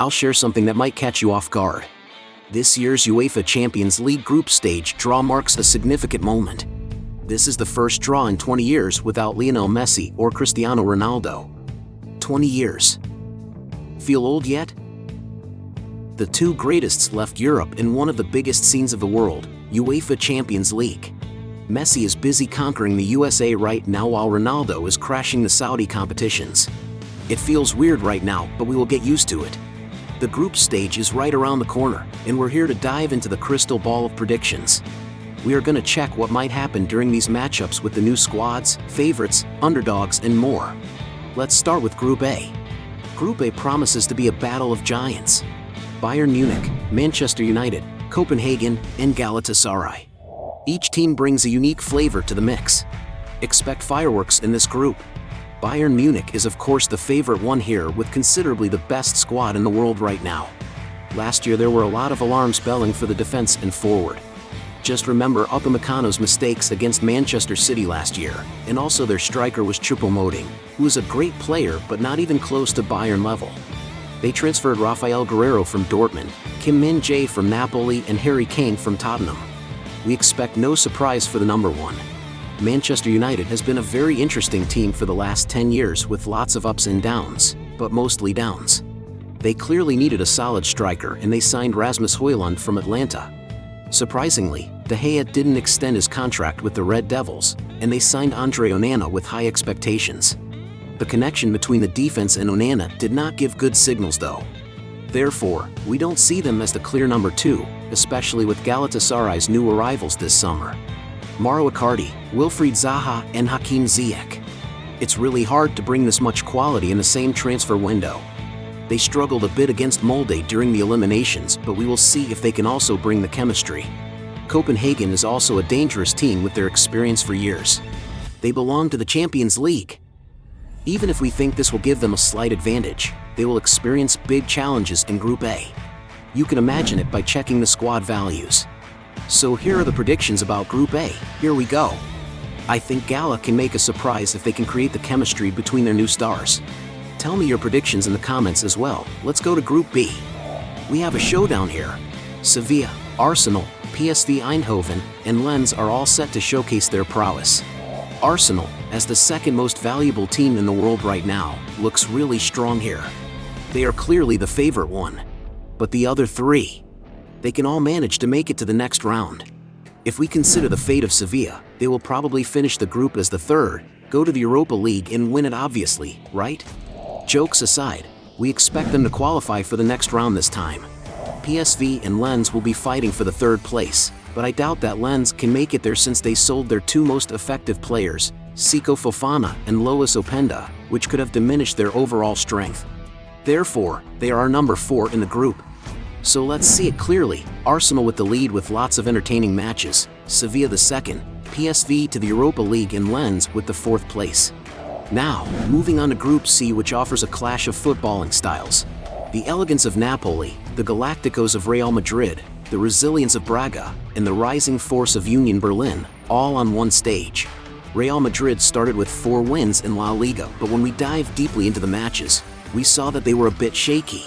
I'll share something that might catch you off guard. This year's UEFA Champions League Group Stage Draw marks a significant moment. This is the first draw in 20 years without Lionel Messi or Cristiano Ronaldo. 20 years. Feel old yet? The two greatest left Europe in one of the biggest scenes of the world, UEFA Champions League. Messi is busy conquering the USA right now while Ronaldo is crashing the Saudi competitions. It feels weird right now, but we will get used to it. The group stage is right around the corner, and we're here to dive into the crystal ball of predictions. We are going to check what might happen during these matchups with the new squads, favorites, underdogs, and more. Let's start with Group A. Group A promises to be a battle of giants. Bayern Munich, Manchester United, Copenhagen, and Galatasaray. Each team brings a unique flavor to the mix. Expect fireworks in this group. Bayern Munich is of course the favorite one here, with considerably the best squad in the world right now. Last year there were a lot of alarms belling for the defense and forward. Just remember Upamecano's mistakes against Manchester City last year, and also their striker was Choupo-Moting, who is a great player but not even close to Bayern level. They transferred Rafael Guerreiro from Dortmund, Kim Min-jae from Napoli, and Harry Kane from Tottenham. We expect no surprise for the number one. Manchester United has been a very interesting team for the last 10 years with lots of ups and downs, but mostly downs. They clearly needed a solid striker and they signed Rasmus Højlund from Atlanta. Surprisingly, De Gea didn't extend his contract with the Red Devils, and they signed Andre Onana with high expectations. The connection between the defense and Onana did not give good signals though. Therefore, we don't see them as the clear number two, especially with Galatasaray's new arrivals this summer. Mauro Icardi, Wilfried Zaha, and Hakim Ziyech. It's really hard to bring this much quality in the same transfer window. They struggled a bit against Molde during the eliminations, but we will see if they can also bring the chemistry. Copenhagen is also a dangerous team with their experience for years. They belong to the Champions League. Even if we think this will give them a slight advantage, they will experience big challenges in Group A. You can imagine it by checking the squad values. So here are the predictions about Group A. Here we go. I think Gala can make a surprise if they can create the chemistry between their new stars. Tell me your predictions in the comments as well. Let's go to Group B. We have a showdown here. Sevilla, Arsenal, PSV Eindhoven, and Lens are all set to showcase their prowess. Arsenal, as the second most valuable team in the world right now, looks really strong here. They are clearly the favorite one. But the other three, they can all manage to make it to the next round. If we consider the fate of Sevilla, they will probably finish the group as the third, go to the Europa League and win it obviously, right? Jokes aside, we expect them to qualify for the next round this time. PSV and Lens will be fighting for the third place, but I doubt that Lens can make it there since they sold their two most effective players, Seko Fofana and Lois Openda, which could have diminished their overall strength. Therefore, they are our number 4 in the group. So let's see it clearly. Arsenal with the lead with lots of entertaining matches, Sevilla the second, PSV to the Europa League, and Lens with the 4th place. Now, moving on to Group C, which offers a clash of footballing styles. The elegance of Napoli, the Galácticos of Real Madrid, the resilience of Braga, and the rising force of Union Berlin, all on one stage. Real Madrid started with 4 wins in La Liga, but when we dive deeply into the matches, we saw that they were a bit shaky.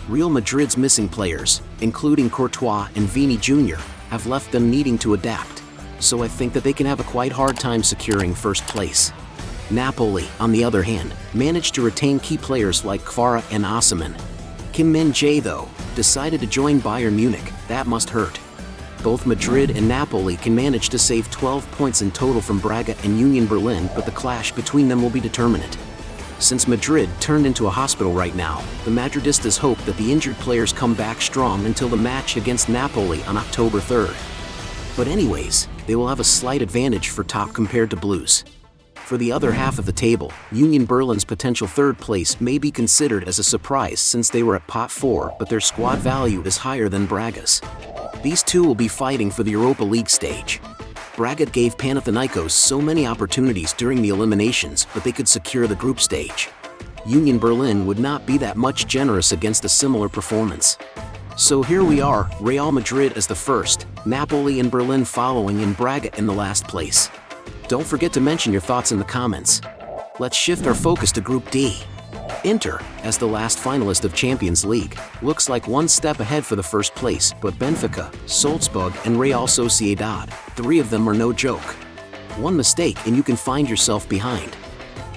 Real Madrid's missing players, including Courtois and Vini Jr., have left them needing to adapt, so I think that they can have a quite hard time securing first place. Napoli, on the other hand, managed to retain key players like Kvara and Osimhen. Kim Min-jae, though, decided to join Bayern Munich. That must hurt. Both Madrid and Napoli can manage to save 12 points in total from Braga and Union Berlin, but the clash between them will be determinant. Since Madrid turned into a hospital right now, the Madridistas hope that the injured players come back strong until the match against Napoli on October 3rd. But anyways, they will have a slight advantage for top compared to Blues. For the other half of the table, Union Berlin's potential 3rd place may be considered as a surprise since they were at pot 4, but their squad value is higher than Braga's. These two will be fighting for the Europa League stage. Braga gave Panathinaikos so many opportunities during the eliminations, but they could secure the group stage. Union Berlin would not be that much generous against a similar performance. So here we are, Real Madrid as the first, Napoli and Berlin following, and Braga in the last place. Don't forget to mention your thoughts in the comments. Let's shift our focus to Group D. Inter, as the last finalist of Champions League, looks like one step ahead for the first place, but Benfica, Salzburg and Real Sociedad, 3 of them are no joke. One mistake and you can find yourself behind.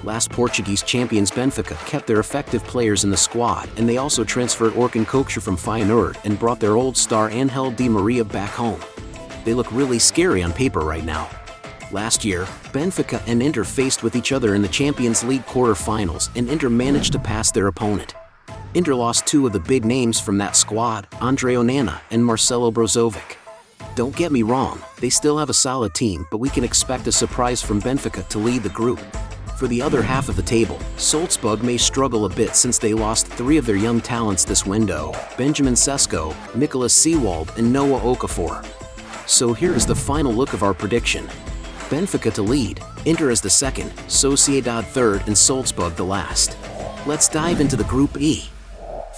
Last Portuguese champions Benfica kept their effective players in the squad, and they also transferred Orkun Kökçü from Feyenoord and brought their old star Angel Di Maria back home. They look really scary on paper right now. Last year, Benfica and Inter faced with each other in the Champions League quarter-finals, and Inter managed to pass their opponent. Inter lost 2 of the big names from that squad, Andre Onana and Marcelo Brozovic. Don't get me wrong, they still have a solid team, but we can expect a surprise from Benfica to lead the group. For the other half of the table, Salzburg may struggle a bit since they lost 3 of their young talents this window, Benjamin Sesko, Nicolas Seewald and Noah Okafor. So here is the final look of our prediction. Benfica to lead, Inter as the second, Sociedad third and Salzburg the last. Let's dive into the Group E.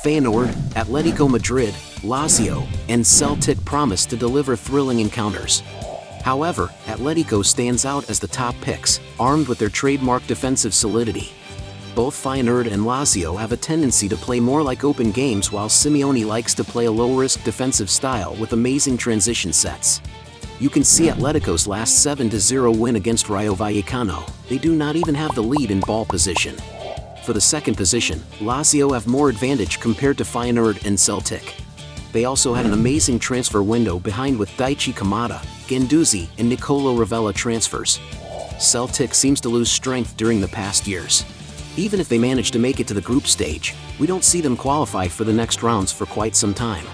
Feyenoord, Atletico Madrid, Lazio, and Celtic promise to deliver thrilling encounters. However, Atletico stands out as the top picks, armed with their trademark defensive solidity. Both Feyenoord and Lazio have a tendency to play more like open games, while Simeone likes to play a low-risk defensive style with amazing transition sets. You can see Atletico's last 7-0 win against Rayo Vallecano. They do not even have the lead in ball position. For the second position, Lazio have more advantage compared to Feyenoord and Celtic. They also had an amazing transfer window behind with Daichi Kamada, Guendouzi and Nicolo Ravella transfers. Celtic seems to lose strength during the past years. Even if they manage to make it to the group stage, we don't see them qualify for the next rounds for quite some time.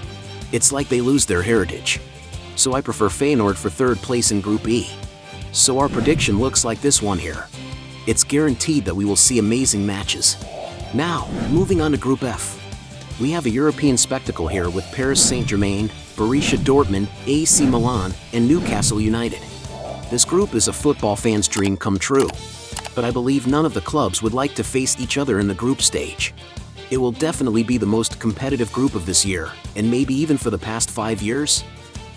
It's like they lose their heritage. So I prefer Feyenoord for third place in Group E. So our prediction looks like this one here. It's guaranteed that we will see amazing matches. Now, moving on to Group F. We have a European spectacle here with Paris Saint-Germain, Borussia Dortmund, AC Milan, and Newcastle United. This group is a football fan's dream come true. But I believe none of the clubs would like to face each other in the group stage. It will definitely be the most competitive group of this year, and maybe even for the past 5 years.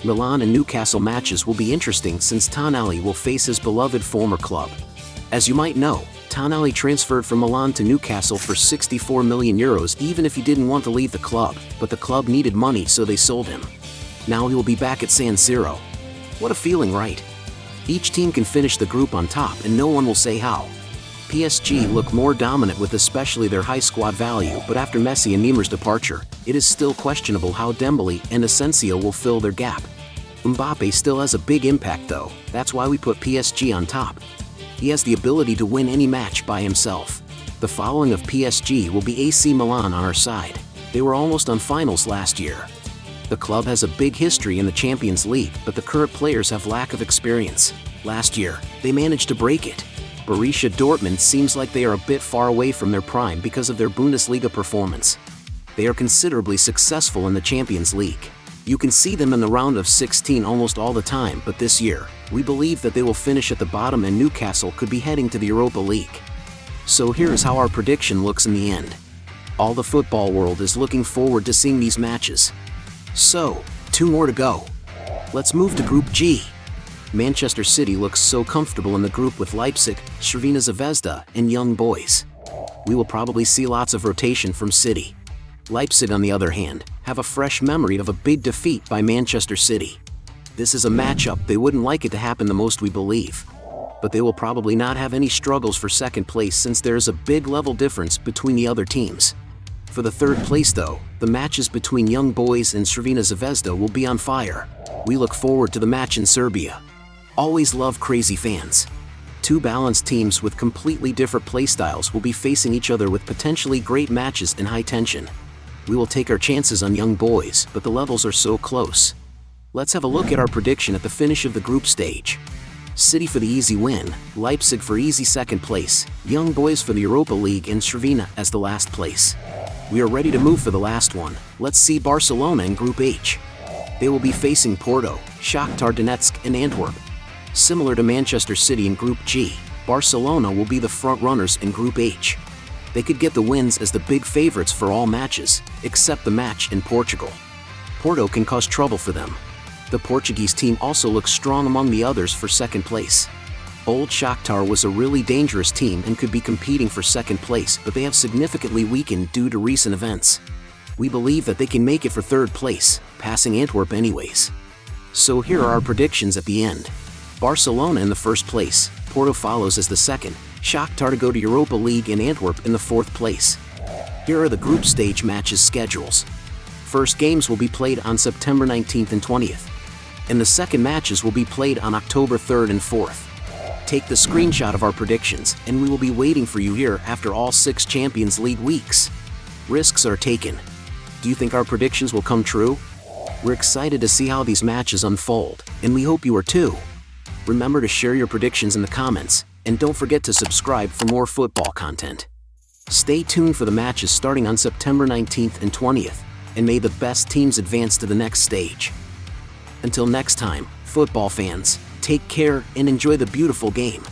Milan and Newcastle matches will be interesting since Tonali will face his beloved former club. As you might know, Tonali transferred from Milan to Newcastle for €64 million even if he didn't want to leave the club, but the club needed money so they sold him. Now he will be back at San Siro. What a feeling, right? Each team can finish the group on top and no one will say how. PSG look more dominant with especially their high squad value, but after Messi and Neymar's departure, it is still questionable how Dembele and Asensio will fill their gap. Mbappe still has a big impact though, that's why we put PSG on top. He has the ability to win any match by himself. The following of PSG will be AC Milan on our side. They were almost on finals last year. The club has a big history in the Champions League, but the current players have lack of experience. Last year, they managed to break it. Borussia Dortmund seems like they are a bit far away from their prime because of their Bundesliga performance. They are considerably successful in the Champions League. You can see them in the round of 16 almost all the time, but this year, we believe that they will finish at the bottom and Newcastle could be heading to the Europa League. So here is how our prediction looks in the end. All the football world is looking forward to seeing these matches. So, 2 more to go. Let's move to Group G. Manchester City looks so comfortable in the group with Leipzig, Crvena Zvezda, and Young Boys. We will probably see lots of rotation from City. Leipzig, on the other hand, have a fresh memory of a big defeat by Manchester City. This is a matchup they wouldn't like it to happen the most, we believe. But they will probably not have any struggles for second place since there is a big level difference between the other teams. For the third place though, the matches between Young Boys and Crvena Zvezda will be on fire. We look forward to the match in Serbia. Always love crazy fans. 2 balanced teams with completely different playstyles will be facing each other with potentially great matches in high tension. We will take our chances on Young Boys, but the levels are so close. Let's have a look at our prediction at the finish of the group stage. City for the easy win, Leipzig for easy second place, Young Boys for the Europa League and Crvena as the last place. We are ready to move for the last one. Let's see Barcelona in Group H. They will be facing Porto, Shakhtar Donetsk and Antwerp. Similar to Manchester City in Group G, Barcelona will be the front runners in Group H. They could get the wins as the big favorites for all matches, except the match in Portugal. Porto can cause trouble for them. The Portuguese team also looks strong among the others for second place. Old Shakhtar was a really dangerous team and could be competing for second place, but they have significantly weakened due to recent events. We believe that they can make it for third place, passing Antwerp anyways. So here are our predictions at the end. Barcelona in the first place, Porto follows as the second, Shakhtar to go to Europa League and Antwerp in the fourth place. Here are the group stage matches schedules. First games will be played on September 19th and 20th. And the second matches will be played on October 3rd and 4th. Take the screenshot of our predictions, and we will be waiting for you here after all 6 Champions League weeks. Risks are taken. Do you think our predictions will come true? We're excited to see how these matches unfold, and we hope you are too. Remember to share your predictions in the comments, and don't forget to subscribe for more football content. Stay tuned for the matches starting on September 19th and 20th, and may the best teams advance to the next stage. Until next time, football fans, take care and enjoy the beautiful game.